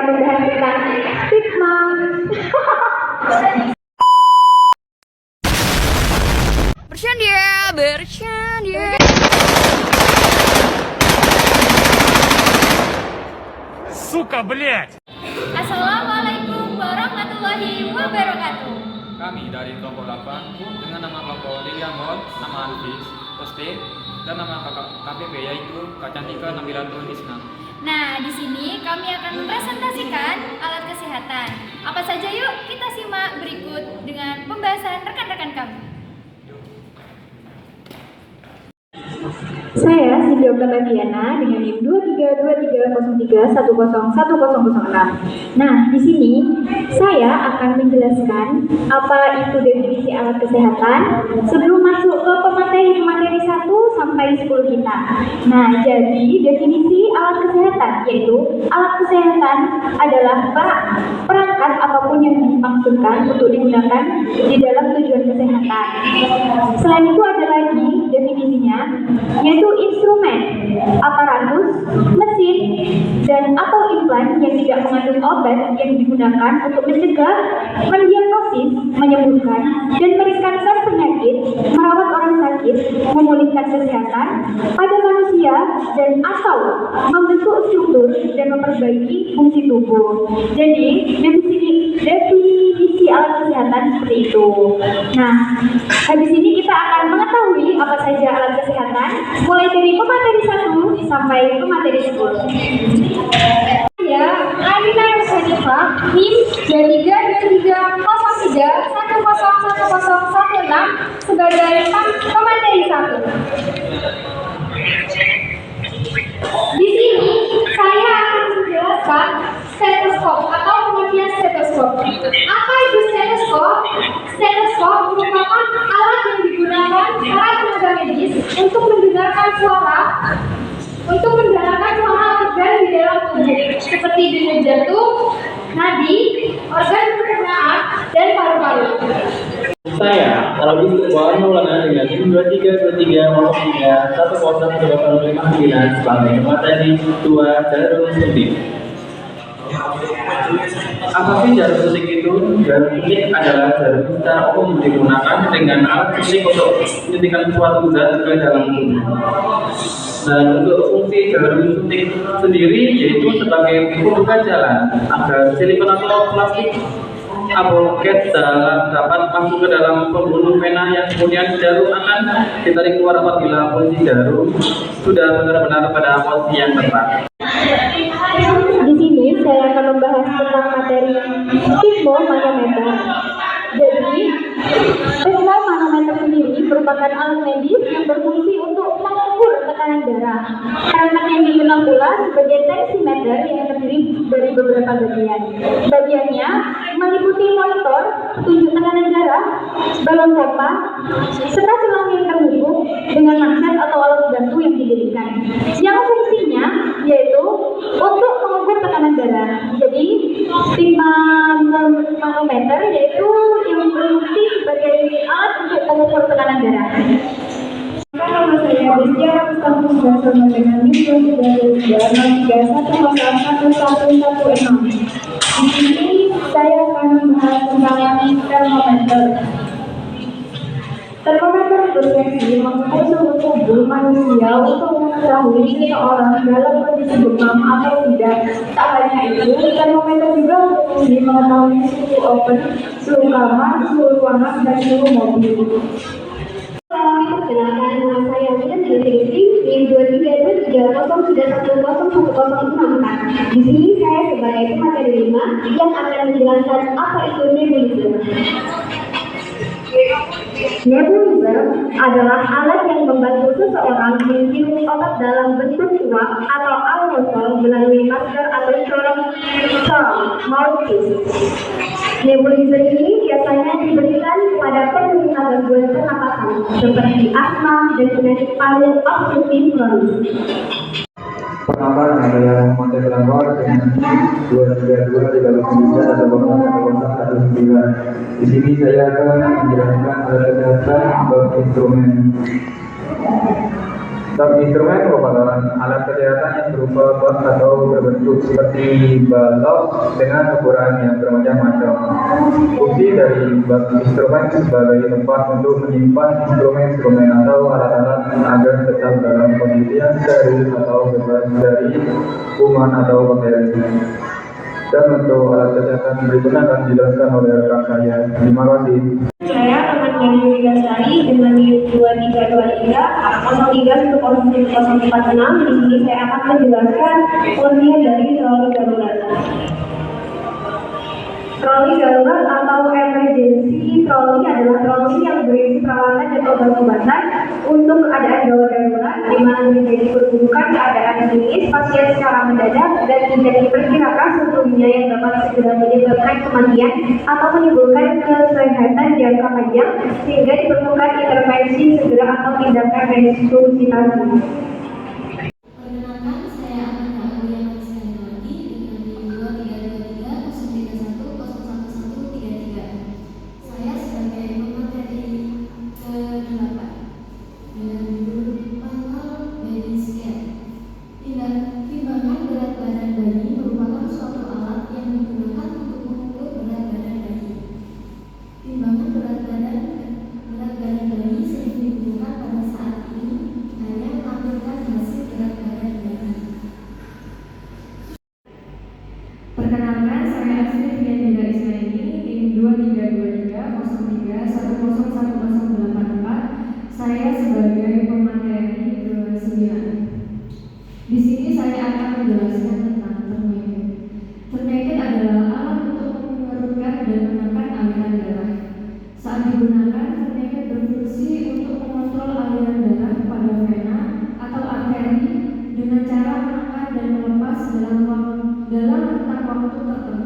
membahas tentang stigma. Bercanda. Сука, блядь! Assalamualaikum warahmatullahi wabarakatuh. Kami dari kelompok 8 dengan nama kelompok Lilia Mall, nama Anfis, Poste, dan nama KPP yaitu Kak Cantika Nabilatul Isna. Nah, di sini kami akan mempresentasikan alat kesehatan. Apa saja yuk kita simak berikut dengan pembahasan rekan-rekan kami. Saya Sindio Diana dengan NIM 232303101006. Nah, di sini saya akan menjelaskan apa itu definisi alat kesehatan sebelum masuk ke pemateri 1 sampai 10 kita. Nah, jadi definisi alat kesehatan yaitu alat kesehatan adalah perangkat apapun yang dimaksudkan untuk digunakan di dalam tujuan kesehatan. Selain itu ada lagi definisinya yaitu instrumen, aparatus, mesin, dan atau implan yang tidak mengandung obat yang digunakan untuk mencegah, mendiagnosis, menyembuhkan, dan meringankan penyakit, merawat orang sakit, memulihkan kesehatan pada manusia, dan atau membentuk struktur dan memperbaiki fungsi tubuh. Jadi, definisi alat kesehatan seperti itu. Nah, habis ini kita akan mengetahui apa saja alat kesehatan mulai dari pemateri 1 sampai pemateri 10. Ya, Alina Yusanifa, NIM 232303101016 sebagai pemateri 1. Di sini saya akan menjelaskan stetoskop atau pengertian stetoskop. Apa itu stetoskop? Stetoskop merupakan alat yang digunakan para tenaga medis untuk mendengarkan suara organ di dalam tubuh seperti denyut jantung, nadi, organ pencernaan, dan paru-paru. Saya, Alwi Sukwan Maulana dengan NIM 2323101059 sebagai pemateri 2 jarum suntik. Apa sih jarum suntik itu? Jarum suntik adalah jarum secara umum digunakan dengan alat suntik untuk menyuntikkan suatu zat ke dalam tubuh. Dan untuk fungsi jarum suntik sendiri yaitu sebagai pembuka jalan agar silikon atau plastik aboget dapat masuk ke dalam pembuluh vena yang kemudian jarum akan ditarik keluar apabila posisi jarum sudah benar-benar pada posisi yang tepat. Di sini saya akan membahas tentang materi stigmomanometer. Jadi, stigmomanometer sendiri merupakan alat medis yang berfungsi untuk mengukur tekanan darah. Perangkat yang dikenal pula sebagai tensimeter yang terdiri dari beberapa bagian. Bagiannya meliputi monitor, tunjuk tekanan darah, balon pompa, serta selang yang terhubung dengan magnet atau alat bantu yang didirikan. Yang fungsinya yaitu untuk mengukur tekanan darah. Jadi, stigmomanometer yaitu yang berfungsi sebagai alat untuk mengukur tekanan darah. Nama saya Desya Kampus Basana dengan NIM 2303101116. Di sini saya akan membahas tentang termometer. Termometer berfungsi mengukur suhu tubuh manusia untuk mengetahui seseorang dalam kondisi demam atau tidak. Tak hanya itu, termometer juga berfungsi mengetahui suhu oven, suhu kamar, suhu ruangan, dan suhu mobil. Perkenalkan, nama saya Wilan Hilfrisi, NIM 232310111064. Di sini saya sebagai pemateri 5 yang akan menjelaskan apa itu nebulizer. Nebulizer adalah alat yang membantu seseorang menghirup obat dalam bentuk uap atau aerosol melalui masker atau sound mouthpiece. Nebulizer ini biasanya diberikan kepada penderita gangguan pernapasan seperti asma dan penyakit paru obstruktif kronis. Perkenalkan, nama saya Muhammad Anwar dengan 23323101019. Di sini saya akan menjelaskan alat kesehatan atau instrumen. Bak instrumen merupakan alat kesehatan yang berupa bak atau berbentuk seperti balok dengan ukuran yang bermacam-macam. Fungsi dari bak instrumen sebagai tempat untuk menyimpan instrumen-instrumen atau alat-alat agar tetap dalam kondisi yang steril atau bebas dari kuman atau bakteri. Dan untuk alat kesehatan berikutnya akan dijelaskan oleh rekan saya. Terima kasih. Saya teman dari Yudika Sari dengan NIM 2323 03104046. Di sini saya akan menjelaskan pengertian dari troli darurat. Troli darurat atau emergency troli adalah troli yang berisi peralatan dan obat-obatan untuk keadaan gawat darurat di mana terjadi perburukan keadaan klinis pasien secara mendadak dan tidak diperkirakan sebelumnya yang dapat segera menyebabkan kematian atau menimbulkan kesehatan jangka panjang sehingga diperlukan intervensi segera atau tindakan resusitasi. Perkenalkan, saya akan Aulia Marisianti dengan NIM 2323 Saya sebagai pemateri ke-8 dengan judul manual baby scale. Timbangan berat badan bayi merupakan suatu alat yang digunakan untuk mengukur berat badan bayi. Timbangan berat badan bayi sering digunakan pada saat ini hanya menampilkan hasil berat badan bayi. Perkenalkan, saya Asri Fiandira Ismaili, NIM 2323-10311084. Saya sebagai pemateri ke-9. Di sini saya akan menjelaskan tentang termometer. Termometer adalah alat untuk mengerutkan dan menekan aliran darah. Saat digunakan, termometer berfungsi untuk mengontrol aliran darah pada vena atau arteri dengan cara menekan dan melepas dalam rentang waktu tertentu.